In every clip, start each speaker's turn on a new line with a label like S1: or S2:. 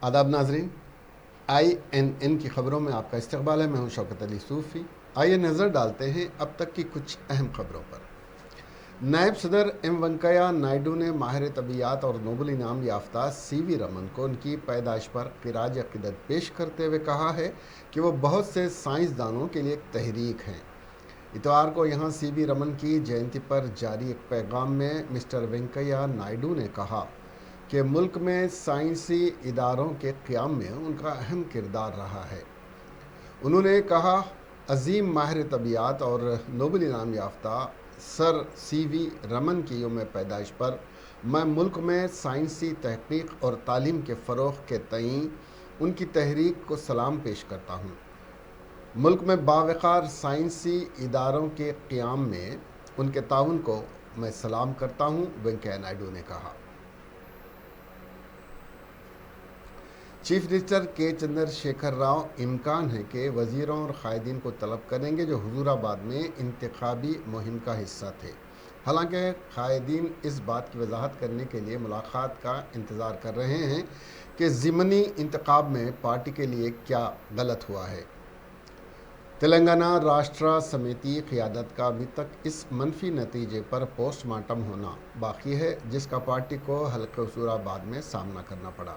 S1: आदाब नाजरीन, INN की खबरों में आपका इस्तकबाल है। मैं हूं शौकत अली सूफ़ी। आइए नज़र डालते हैं अब तक की कुछ अहम खबरों पर। नायब सदर वेंकैया नायडू ने माहिर तबीयात और नोबल इनाम याफ्ता CV रमन को उनकी पैदाइश पर खिराज अक़ीदत पेश करते हुए कहा है कि वो बहुत से साइंसदानों के लिए एक तहरीक हैं। इतवार को यहाँ CV रमन की जयंती पर जारी एक पैगाम में मिस्टर वेंकैया नायडू ने कहा कि मुल्क में साइंसी इदारों के क़याम में उनका अहम किरदार रहा है। उन्होंने कहा, अजीम माहिर तबीयात और नोबल इनाम याफ्ता सर CV रमन की यौम पैदाइश पर मैं मुल्क में साइंसी तहक़ीक़ और तालीम के फ़रोग़ के तईं उनकी तहरीक को सलाम पेश करता हूँ। मुल्क में बावक़ार साइंसी इदारों के क़याम में उनके ताउन को मैं सलाम करता हूँ, वेंकैया नायडू ने कहा। चीफ मिनिस्टर के चंद्रशेखर राव इम्कान है कि वज़ीरों और कायदीन को तलब करेंगे जो हुजूराबाद में इंतखाबी मुहिम का हिस्सा थे। हालांकि कायदीन इस बात की वजाहत करने के लिए मुलाकात का इंतज़ार कर रहे हैं कि ज़िमनी इंतखाब में पार्टी के लिए क्या गलत हुआ है। तेलंगाना राष्ट्र समिति क़यादत का अभी तक इस मनफी नतीजे पर पोस्टमार्टम होना बाकी है जिसका पार्टी को हल्के हुजूराबाद में सामना करना पड़ा।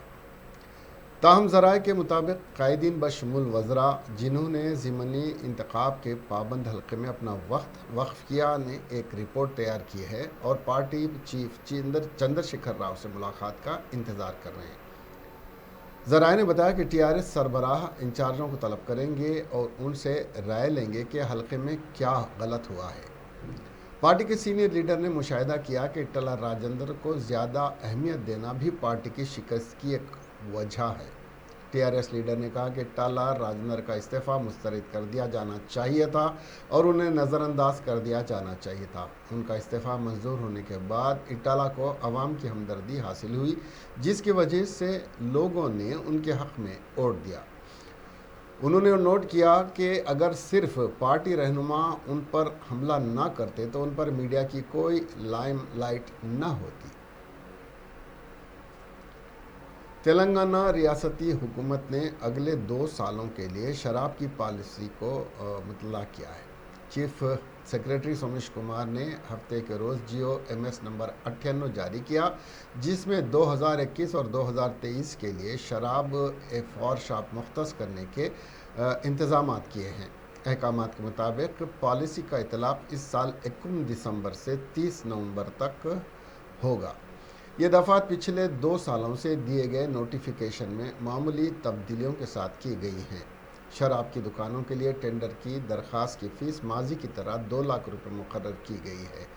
S1: ताहम ज़राए के मुताबिक कायदीन बशमूल वज़रा जिन्होंने ज़िमनी इंतखाब के पाबंद हल्के में अपना वक्त वक्फ किया ने एक रिपोर्ट तैयार की है और पार्टी चीफ चंद्रशेखर राव से मुलाकात का इंतज़ार कर रहे हैं। ज़राए ने बताया कि TRS सरबराह इंचार्जों को तलब करेंगे और उनसे राय लेंगे कि हल्के में क्या गलत हुआ है। पार्टी के सीनियर लीडर ने मुशाहिदा किया कि इट्टला राजेंद्र को ज़्यादा अहमियत देना भी पार्टी की शिकस्त की एक वजह है। TRS लीडर ने कहा कि इट्टला राजेंद्र का इस्तीफ़ा मुस्तरद कर दिया जाना चाहिए था और उन्हें नज़रअंदाज कर दिया जाना चाहिए था। उनका इस्तीफ़ा मंजूर होने के बाद इट्टला को अवाम की हमदर्दी हासिल हुई जिसकी वजह से लोगों ने उनके हक़ में वोट दिया। उन्होंने नोट किया कि अगर सिर्फ पार्टी रहनुमा उन पर हमला ना करते तो उन पर मीडिया की कोई लाइमलाइट न होती। तेलंगाना रियासती हुकूमत ने अगले 2 सालों के लिए शराब की पॉलिसी को मुतल्ला किया है। चीफ सेक्रेटरी सोमेश कुमार ने हफ्ते के रोज़ GOMS नंबर 98 जारी किया जिसमें 2021 और 2023 के लिए शराब फॉर शॉप मुख्तस करने के इंतज़ाम किए हैं। अहकामात के मुताबिक पॉलिसी का इतलाक़ इस साल 21 दिसंबर से 30 नवंबर तक होगा। ये दफ़ात पिछले 2 सालों से दिए गए नोटिफिकेशन में मामूली तब्दीलियों के साथ की गई हैं। शराब की दुकानों के लिए टेंडर की दरख्वास्त की फ़ीस माजी की तरह 2 लाख रुपये मुकर्रर की गई है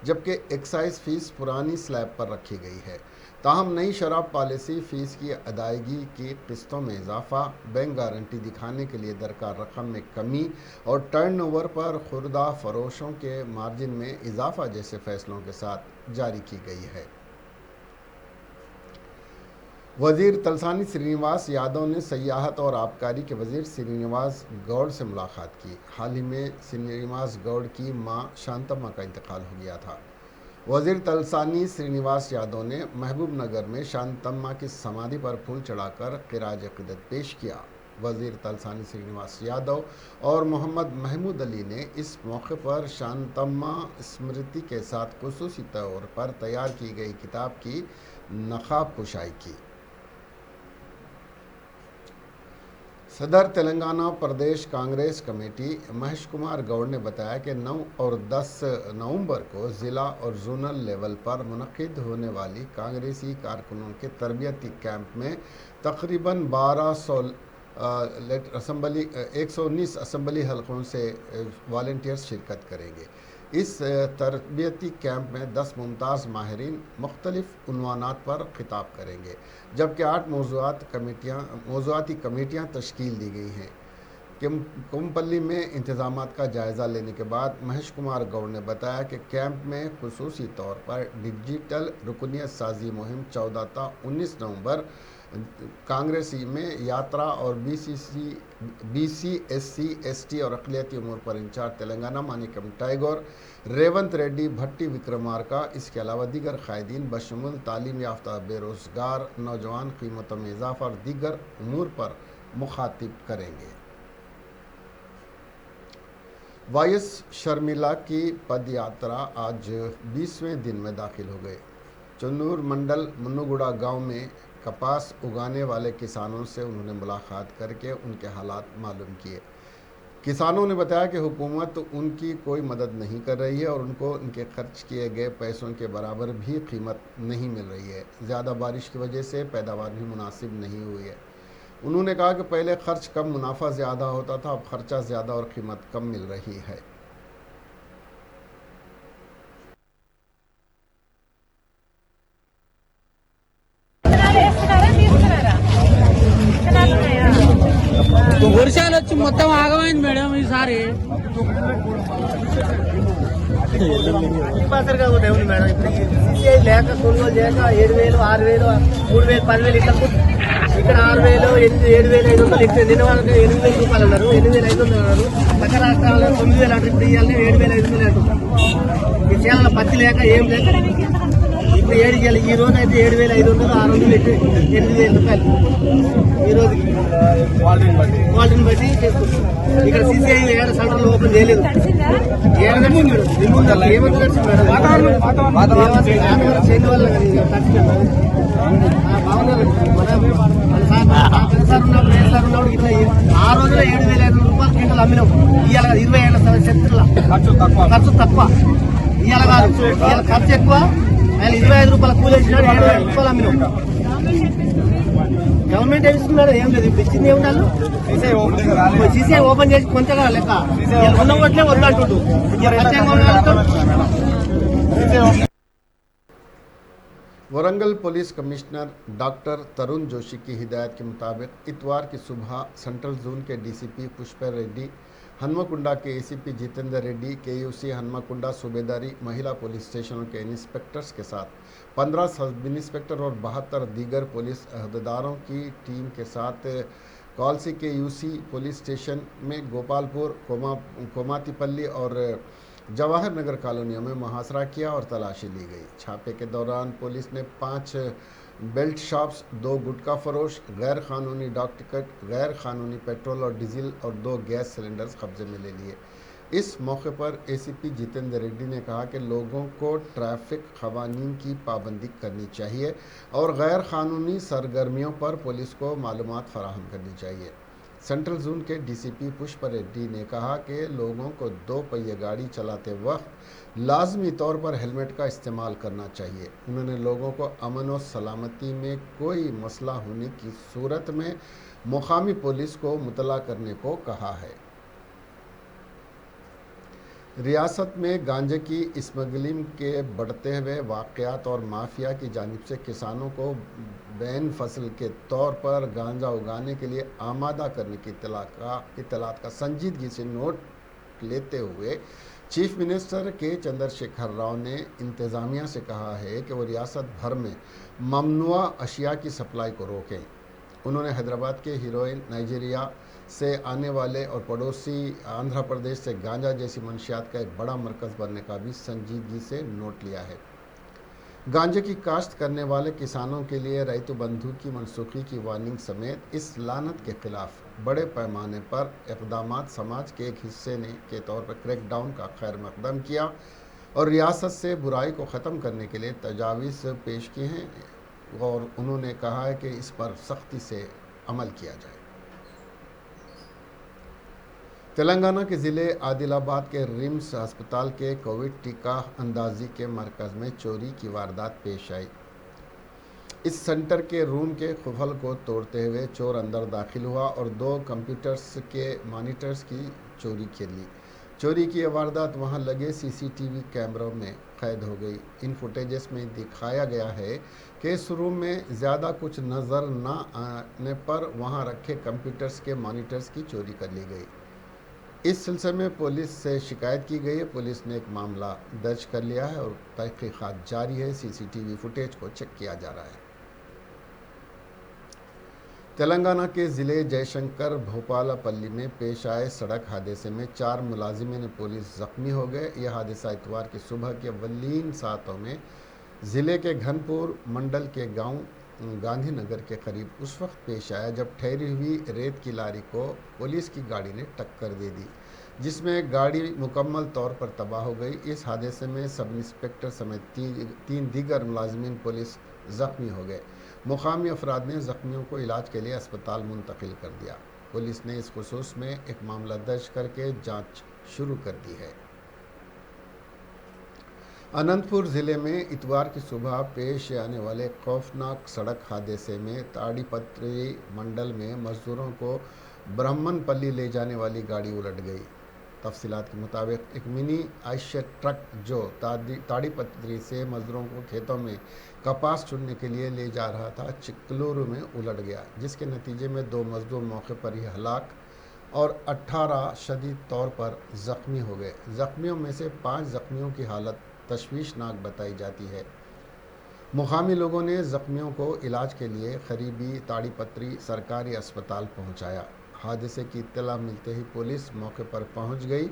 S1: जबकि एक्साइज फ़ीस पुरानी स्लैब पर रखी गई है। ताहम नई शराब पॉलिसी फ़ीस की अदायगी की किस्तों में इजाफा, बैंक गारंटी दिखाने के लिए दरकार रकम में कमी और टर्नओवर पर खुर्दा फरोशों के मार्जिन में इजाफा जैसे फ़ैसलों के साथ जारी की गई है। वज़ीर तलसानी श्रीनिवास यादव ने सियाहत और आबकारी के वज़ीर श्रीनिवास गौड़ से मुलाकात की। हाल ही में श्रीनिवास गौड़ की मां शांतम्मा का इंतकाल हो गया था। वज़ीर तलसानी श्रीनिवास यादव ने महबूब नगर में शांतम्मा की समाधि पर फूल चढ़ाकर खिराज अक़ीदत पेश किया। वज़ीर तलसानी श्रीनिवास यादव और मोहम्मद महमूद अली ने इस मौके पर शांतम्मा स्मृति के साथ खुसूसी तौर पर तैयार की गई किताब की नक़ाब कुशाई की। सदर तेलंगाना प्रदेश कांग्रेस कमेटी महेश कुमार गौड़ ने बताया कि 9 और 10 नवंबर को ज़िला और जोनल लेवल पर मुनक़िद होने वाली कांग्रेसी कारकुनों के तरबियती कैंप में तकरीबन 119 असम्बली हलकों से वॉलंटियर्स शिरकत करेंगे। इस तरबियती कैंप में 10 मुमताज़ माहिरीन मुख्तलिफ उन्वानात पर खिताब करेंगे जबकि 8 मौज़ूआती कमेटियाँ तश्कील दी गई हैं। कोमपल्ली में इंतज़ामात का जायज़ा लेने के बाद महेश कुमार गौड़ ने बताया कि कैंप में खुसूसी तौर पर डिजिटल रुकनियत साजी मुहिम 14 ता 19 नवंबर कांग्रेस में यात्रा और बीसी एससी एसटी और अक़लियती उमूर पर इंचार्ज तेलंगाना मानिकम टैगोर, रेवंत रेड्डी, भट्टी विक्रमार्का, इसके अलावा दीगर कायदीन बशमुल तालीम याफ्ता बेरोज़गार नौजवान कीमतों में इजाफ़ा और दीगर उमूर पर मुखातिब करेंगे। वाईएस शर्मिला की पद यात्रा आज 20वें दिन में दाखिल हो गए। चुन्नूर मंडल मुन्नुगुड़ा गांव में कपास उगाने वाले किसानों से उन्होंने मुलाकात करके उनके हालात मालूम किए। किसानों ने बताया कि हुकूमत उनकी कोई मदद नहीं कर रही है और उनको उनके खर्च किए गए पैसों के बराबर भी कीमत नहीं मिल रही है। ज़्यादा बारिश की वजह से पैदावार भी मुनासिब नहीं हुई है। उन्होंने कहा कि पहले खर्च कम मुनाफा ज़्यादा होता था, अब खर्चा ज़्यादा और कीमत कम मिल रही है।
S2: వర్షాలు వచ్చి మొత్తం ఆగమైంది మేడం ఈసారి.
S3: ఉంది మేడం. ఇప్పుడు సీసీఐ లేక కొనుగోలు చేయక 7,000, 6,000, 3,000, 10,000 ఇట్లా ఇక్కడ 6,000, 7,500 ఇస్తే నిన్న వాళ్ళకి 8,000 రూపాయలు అన్నారు, 8,500 అన్నారు. పక్క రాష్ట్రాల్లో 9,000 అంటే ఇప్పుడు ఇవ్వాలి 7,500 అంటున్నారు. ఈ చేయాల పత్తి లేక ఏం లేక ఇప్పుడు 7 ఇవ్వాలి. ఈ రోజు అయితే 7,500, 600 పెట్టి 8,000 రూపాయలు ఈ రోజుకి క్వాలిటీని బట్టి చేసుకుంటాం. ఇక్కడ సీసీఐ 7 సెంటర్లు ఓపెన్ చేయలేదు. ఏమంత కలిసి మేడం చేయని వల్ల బాగున్నారు. సార్ ఉన్నప్పుడు సార్ ఉన్నప్పుడు ఇట్లా ఆ రోజులో 7,500 రూపాయలు క్వింటల్ అమ్మినాం. ఇవాళ 20 ఏళ్ళ సెంటర్ల ఖర్చు తక్కువ. ఇవాళ కాదు, ఇవాళ ఖర్చు ఎక్కువ. ఆయన 25 రూపాయల కూలి వేసినాడు, 7,000 రూపాయలు అమ్మినాం. గవర్నమెంట్ ఏమి ఇస్తున్నాడు? ఏం లేదు. ఇప్పుడు ఇచ్చింది ఏమన్నా సీసీఐ ఓపెన్ చేసి కొంచెంగా లెక్క ఉన్న ఓట్లే వద్దంటుండు.
S1: वरंगल पुलिस कमिश्नर डॉक्टर तरुण जोशी की हिदायत के मुताबिक इतवार की सुबह सेंट्रल जोन के डीसीपी पुष्पर रेड्डी, हनुमकुंडा के एसीपी जितेंद्र रेड्डी, केयूसी हनुमकुंडा सूबेदारी महिला पुलिस स्टेशनों के इंस्पेक्टर्स के साथ 15 सब इंस्पेक्टर और 72 दीगर पुलिस अहदेदारों की टीम के साथ कॉलसी के यूसी पुलिस स्टेशन में गोपालपुर, कोमातीपल्ली और जवाहर नगर कॉलोनियों में मुहासरा किया और तलाशी ली गई। छापे के दौरान पुलिस ने 5 बेल्ट शॉप्स, 2 गुटखा फरोश, गैर कानूनी डाक टिकट, गैर कानूनी पेट्रोल और डीजल और 2 गैस सिलेंडर्स कब्जे में ले लिए। इस मौके पर एसीपी जितेंद्र रेड्डी ने कहा कि लोगों को ट्रैफिक क़वानीन की पाबंदी करनी चाहिए और गैर कानूनी सरगर्मियों पर पुलिस को मालूमात फराहम करनी चाहिए। सेंट्रल जोन के डीसीपी पुष्पर रेड्डी ने कहा कि लोगों को 2 पहिए गाड़ी चलाते वक्त लाजमी तौर पर हेलमेट का इस्तेमाल करना चाहिए। उन्होंने लोगों को अमन और सलामती में कोई मसला होने की सूरत में मुकामी पुलिस को मुतला करने को कहा है। रियासत में गांजे की स्मगलिंग के बढ़ते हुए वाक़यात और माफिया की जानिब से किसानों को बैन फसल के तौर पर गांजा उगाने के लिए आमादा करने की इतलात का संजीदगी से नोट लेते हुए चीफ मिनिस्टर के चंद्रशेखर राव ने इंतज़ामिया से कहा है कि वो रियासत भर में ममनुआ अशिया की सप्लाई को रोकें। उन्होंने हैदराबाद के हीरोइन, नाइजीरिया से आने वाले और पड़ोसी आंध्र प्रदेश से गांजा जैसी मंशियात का एक बड़ा मरकज़ बनने का भी संजीदगी से नोट लिया है। गांजे की काश्त करने वाले किसानों के लिए रैतु बंधु की मनसूखी की वार्निंग समेत इस लानत के खिलाफ बड़े पैमाने पर इक़दामात समाज के एक हिस्से ने के तौर पर क्रैकडाउन का खैर मकदम किया और रियासत से बुराई को ख़त्म करने के लिए तजावीज़ पेश किए हैं और उन्होंने कहा है कि इस पर सख्ती से अमल किया जाए। तेलंगाना के ज़िले आदिलाबाद के रिम्स अस्पताल के कोविड टीका अंदाजी के मरकज़ में चोरी की वारदात पेश आई। इस सेंटर के रूम के खुफल को तोड़ते हुए चोर अंदर दाखिल हुआ और 2 कंप्यूटर्स के मॉनिटर्स की चोरी कर ली। चोरी की वारदात वहां लगे सीसीटीवी कैमरों में कैद हो गई। इन फुटेजेस में दिखाया गया है कि इस रूम में ज़्यादा कुछ नज़र न आने पर वहां रखे कंप्यूटर्स के मॉनिटर्स की चोरी कर ली गई। इस सिलसिले में पुलिस से शिकायत की गई है। पुलिस ने एक मामला दर्ज कर लिया है और तहकीकात जारी है। सीसीटीवी फुटेज को चेक किया जा रहा है। तेलंगाना के ज़िले जयशंकर भोपालपल्ली में पेश आए सड़क हादसे में 4 मुलाजिमीन पुलिस ज़ख्मी हो गए। यह हादसा इतवार की सुबह के अव्वलीन सातों में ज़िले के घनपुर मंडल के गांव गांधीनगर के करीब उस वक्त पेश आया जब ठहरी हुई रेत की लारी को पुलिस की गाड़ी ने टक्कर दे दी, जिसमें गाड़ी मुकम्मल तौर पर तबाह हो गई। इस हादसे में सब इंस्पेक्टर समेत तीन दीगर मुलाजिमीन पुलिस ज़ख्मी हो गए। मुकामी अफराद ने ज़ख्मियों को इलाज के लिए अस्पताल मुंतकिल कर दिया। पुलिस ने इस खुसूस में एक मामला दर्ज करके जांच शुरू कर दी है। अनंतपुर ज़िले में इतवार की सुबह पेश आने वाले खौफनाक सड़क हादसे में ताड़ीपत्री मंडल में मजदूरों को ब्राह्मणपल्ली ले जाने वाली गाड़ी उलट गई। तफसीलात के मुताबिक एक मिनी आयशर ट्रक जो ताड़ीपत्री से मजदूरों को खेतों में कपास चुनने के लिए ले जा रहा था, चिकलूरू में उलट गया, जिसके नतीजे में 2 मजदूर मौके पर ही हलाक और 18 शदीद तौर पर ज़ख्मी हो गए। ज़ख्मियों में से 5 ज़ख्मियों की हालत तशवीशनाक बताई जाती है। मुकामी लोगों ने ज़ख्मियों को इलाज के लिए करीबी ताड़ीपत्री सरकारी अस्पताल पहुंचाया। हादसे की इत्तला मिलते ही पुलिस मौके पर पहुंच गई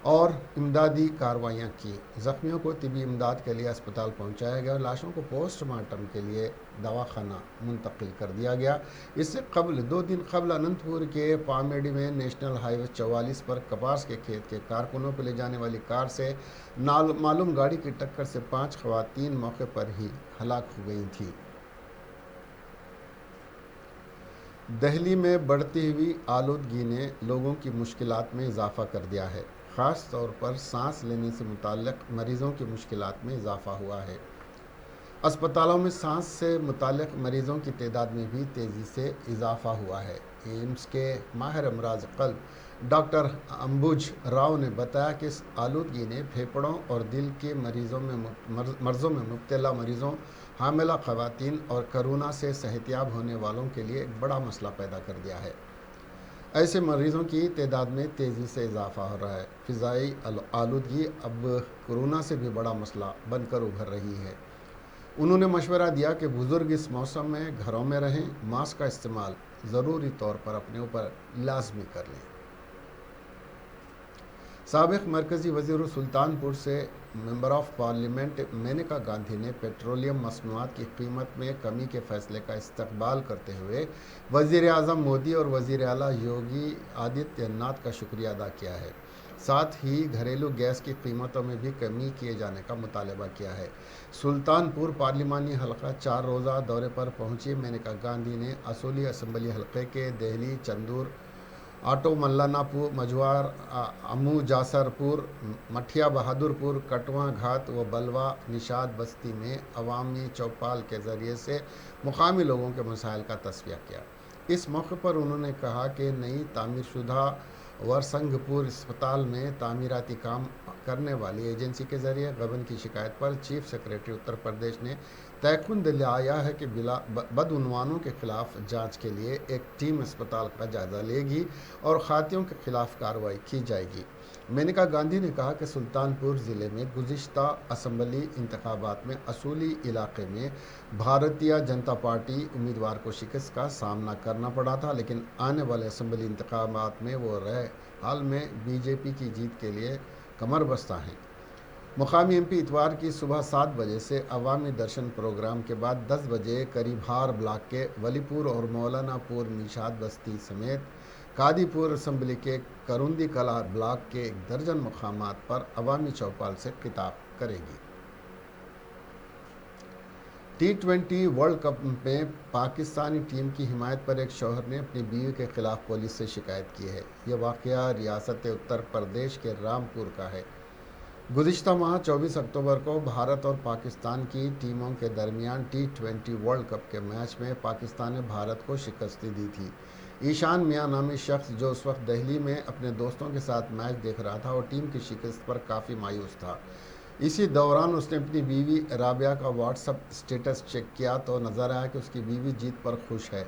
S1: और इमदादी कार्रवाइयाँ की। ज़ख्मियों को तिबी इमदाद के लिए अस्पताल पहुंचाया गया और लाशों को पोस्टमार्टम के लिए दवाखाना मुंतकिल कर दिया गया। इससे कबल 2 दिन कबल अनंतपुर के पामेडी में नेशनल हाईवे 44 पर कपास के खेत के कारकुनों को ले जाने वाली कार से मालूम गाड़ी की टक्कर से 5 ख़वातीन मौके पर ही हलाक हो गई थी। दिल्ली में बढ़ती हुई आलूदगी ने लोगों की मुश्किलात में इजाफा कर दिया है। ख़ास तौर पर सांस लेने से मुताल्लिक़ मरीज़ों की मुश्किलात में इजाफा हुआ है। अस्पतालों में सांस से मुताल्लिक़ मरीज़ों की तादाद में भी तेज़ी से इजाफा हुआ है। एम्स के माहिर अमराज़ क़ल्ब डॉक्टर अंबुज राव ने बताया कि इस आलूदगी ने फेफड़ों और दिल के मर्ज़ों में मुब्तला मरीज़ों, हामिला ख़वातीन और कोरोना से सेहतियाब होने वालों के लिए एक बड़ा मसला पैदा कर दिया है। ऐसे मरीज़ों की तादाद में तेज़ी से इजाफा हो रहा है। फ़िज़ाई आलूदगी अब कोरोना से भी बड़ा मसला बनकर उभर रही है। उन्होंने मशवरा दिया कि बुज़ुर्ग इस मौसम में घरों में रहें, मास्क का इस्तेमाल ज़रूरी तौर पर अपने ऊपर लाजमी कर लें। साबिक़ मरकज़ी वज़ीर सुल्तानपुर से member of parliament Maneka Gandhi ने पेट्रोलियम मसनूआत की कीमत में कमी के फैसले का इस्तकबाल करते हुए वज़ीर आज़म मोदी और वज़ीर आला योगी आदित्यनाथ का शुक्रिया अदा किया है। साथ ही घरेलू गैस की कीमतों में भी कमी किए जाने का मुतालबा किया है। सुल्तानपुर पार्लिमानी हलका 4 रोज़ा दौरे पर पहुंची मेनका गांधी ने असोली असम्बली हलके के दहली, चंदूर, आटो मल्लानापुर, मझवार, अमू जासरपुर, मठिया बहादुरपुर, कटवा घाट व बलवा निषाद बस्ती में अवामी चौपाल के ज़रिए से मुकामी लोगों के मसाइल का तस्वीर किया। इस मौके पर उन्होंने कहा कि नई तामीरशुदा वरसंघपुर अस्पताल में तामीराती काम करने वाली एजेंसी के ज़रिए गबन की शिकायत पर चीफ सेक्रेटरी उत्तर प्रदेश ने तयक़ुन लाया है कि बदउनवानों के ख़िलाफ़ जांच के लिए एक टीम अस्पताल का जायज़ा लेगी और खातियों के ख़िलाफ़ कार्रवाई की जाएगी। मेनका गांधी ने कहा कि सुल्तानपुर ज़िले में गुज़िश्ता असम्बली इंतखाबात में असोली इलाके में भारतीय जनता पार्टी उम्मीदवार को शिकस्त का सामना करना पड़ा था, लेकिन आने वाले असम्बली इंतखाबात में वो हाल में बीजेपी की जीत के लिए कमर बस्ता हैं। मुकामी एमपी इतवार की सुबह 7 बजे से अवामी दर्शन प्रोग्राम के बाद 10 बजे करीबहार ब्लॉक के वलीपुर और मौलानापुर निषाद बस्ती समेत कादीपुर असम्बली के करुंदी कला ब्लॉक के 1 दर्जन मकामात पर अवामी चौपाल से खिताब करेगी। T20 वर्ल्ड कप में पाकिस्तानी टीम की हिमायत पर एक शौहर ने अपनी बीवी के खिलाफ पुलिस से शिकायत की है। यह वाक़या रियासत उत्तर प्रदेश के रामपुर का है। गुज़िश्ता माह 24 अक्टूबर को भारत और पाकिस्तान की टीमों के दरमियान T20 वर्ल्ड कप के मैच में पाकिस्तान ने भारत को शिकस्त दी थी। ईशान मियां नामी शख्स जो उस वक्त दिल्ली में अपने दोस्तों के साथ मैच देख रहा था और टीम की शिकस्त पर काफ़ी मायूस था। इसी दौरान उसने अपनी बीवी राबिया का व्हाट्सएप स्टेटस चेक किया तो नज़र आया कि उसकी बीवी जीत पर खुश है।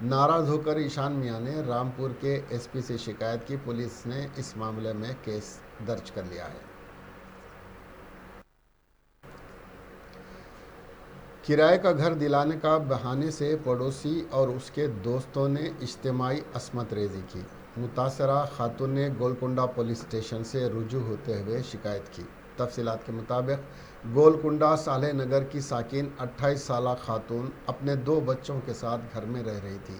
S1: नाराज़ होकर ईशान मियां ने रामपुर के एसपी से शिकायत की। पुलिस ने इस मामले में केस दर्ज कर लिया है। کرائے کا گھر دلانے کا بہانے سے پڑوسی اور اس کے دوستوں نے اجتماعی عصمت ریزی کی۔ متاثرہ خاتون نے گولکنڈہ پولیس اسٹیشن سے رجوع ہوتے ہوئے شکایت کی۔ تفصیلات کے مطابق گولکنڈہ صالح نگر کی ساکن 28 سالہ خاتون اپنے 2 بچوں کے ساتھ گھر میں رہ رہی تھی۔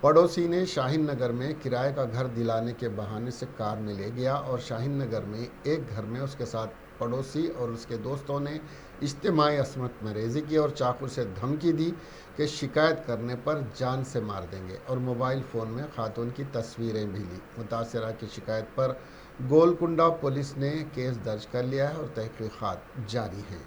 S1: پڑوسی نے شاہین نگر میں کرائے کا گھر دلانے کے بہانے سے کار میں لے گیا اور شاہین نگر میں ایک گھر میں اس کے ساتھ پڑوسی اور اس کے دوستوں نے اجتماعی عصمت میں ریزی کی اور چاقو سے دھمکی دی کہ شکایت کرنے پر جان سے مار دیں گے، اور موبائل فون میں خاتون کی تصویریں بھی لی۔ متاثرہ کی شکایت پر گولکنڈہ پولیس نے کیس درج کر لیا ہے اور تحقیقات جاری ہیں۔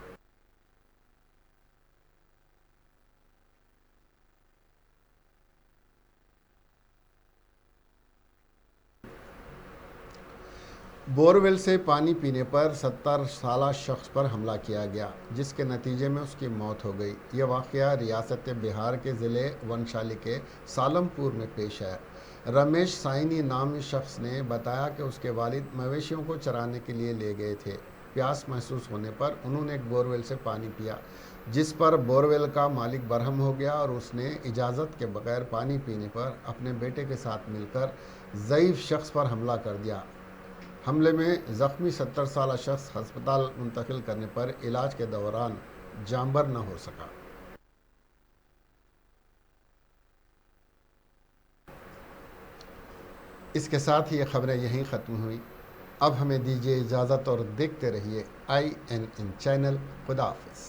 S1: بورویل سے پانی پینے پر 70 سالہ شخص پر حملہ کیا گیا، جس کے نتیجے میں اس کی موت ہو گئی۔ یہ واقعہ ریاست بہار کے ضلع ونشالی کے سالم پور میں پیش آیا۔ رمیش سائنی نامی شخص نے بتایا کہ اس کے والد مویشیوں کو چرانے کے لیے لے گئے تھے۔ پیاس محسوس ہونے پر انہوں نے ایک بورویل سے پانی پیا، جس پر بورویل کا مالک برہم ہو گیا اور اس نے اجازت کے بغیر پانی پینے پر اپنے بیٹے کے ساتھ مل کر ضعیف شخص پر حملہ کر دیا۔ حملے میں زخمی 70 سالہ شخص ہسپتال منتقل کرنے پر علاج کے دوران جانبر نہ ہو سکا۔ اس کے ساتھ ہی یہ خبریں یہیں ختم ہوئی۔ اب ہمیں دیجیے اجازت اور دیکھتے رہیے INN چینل۔ خدا حافظ۔